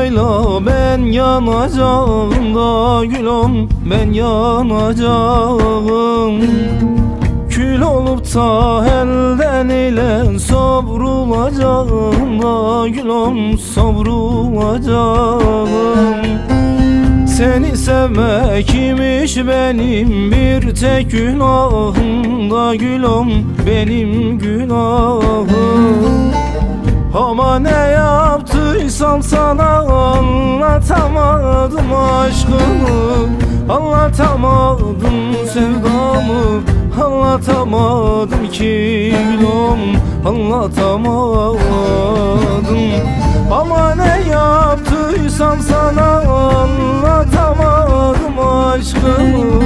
sevdayla ben yanacağım da gülüm, ben yanacağım. Kül olup da elden ile savrulacağım da gülüm, savrulacağım. Seni sevmek imiş benim bir tek günahım da gülüm, benim günahım. Ama ne yaptıysam sana anlatamadım aşkımı, anlatamadım sevdamı, anlatamadım ki gülüm, anlatamadım. Ama ne yaptıysam sana anlatamadım aşkımı,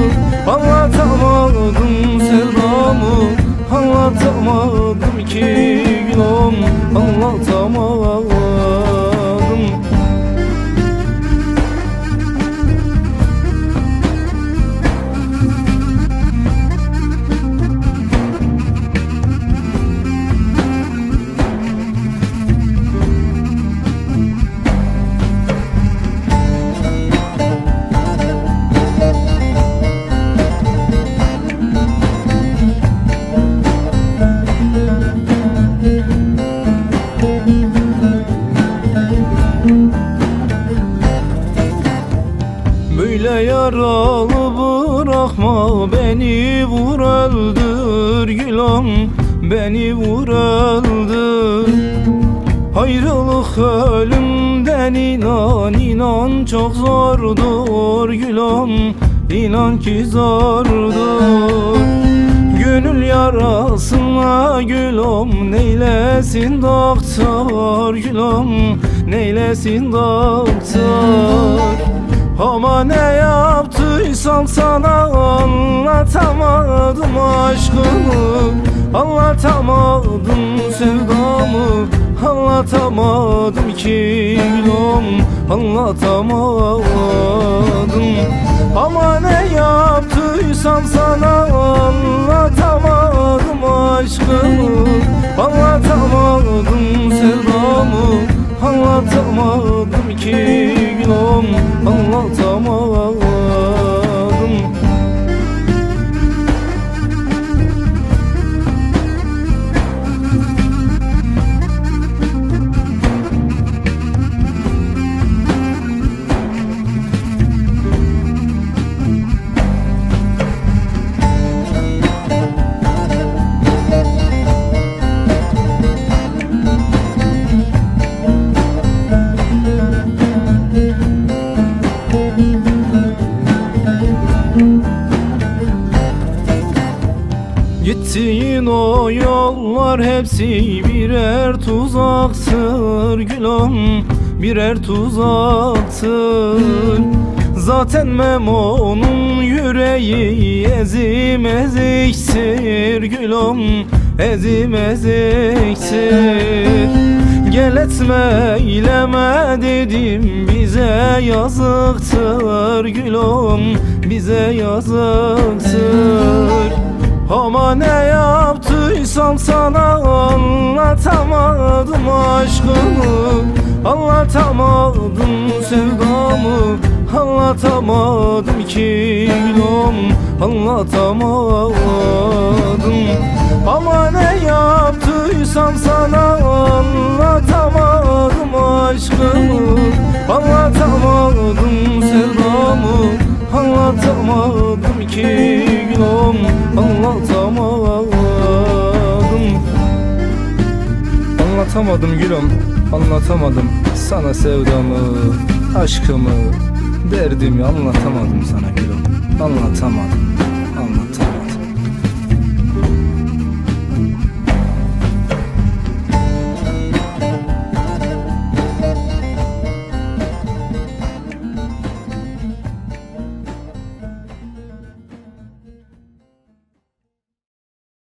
anlatamadım sevdamı, anlatamadım ki gülüm, anlatamadım. Böyle yaralı bırakma beni, vur öldür gülüm, beni vur öldür. Ayrılık ölümden inan, inan çok zordur gülüm, inan ki zordur. Gönül yarasına gülüm, neylesin doktor gülüm, neylesin doktor. Ama ne yaptıysam sana anlatamadım aşkımı, anlatamadım sevdamı, anlatamadım ki gülüm, anlatamadım. Ama ne yaptıysam sana anlatamadım aşkımı, anlatamadım sevdamı, anlatamadım ki gülüm, anlatamadım. Gittiğin o yollar hepsi birer tuzaktır gülüm, birer tuzaktır. Zaten Memo'nun yüreği ezim eziktir gülüm, ezim eziktir. Gel etme eyleme dedim, bize yazıktır gülüm, bize yazıktır. Ama ne yaptıysam sana anlatamadım aşkımı, anlatamadım sevdamı, anlatamadım ki gülüm, anlatamadım. Ama ne yaptıysam sana anlatamadım aşkımı, anlatamadım sevdamı, anlatamadım ki gülüm, anlatamadım. Anlatamadım gülüm, anlatamadım sana sevdamı, aşkımı, derdimi anlatamadım sana gülüm, anlatamadım.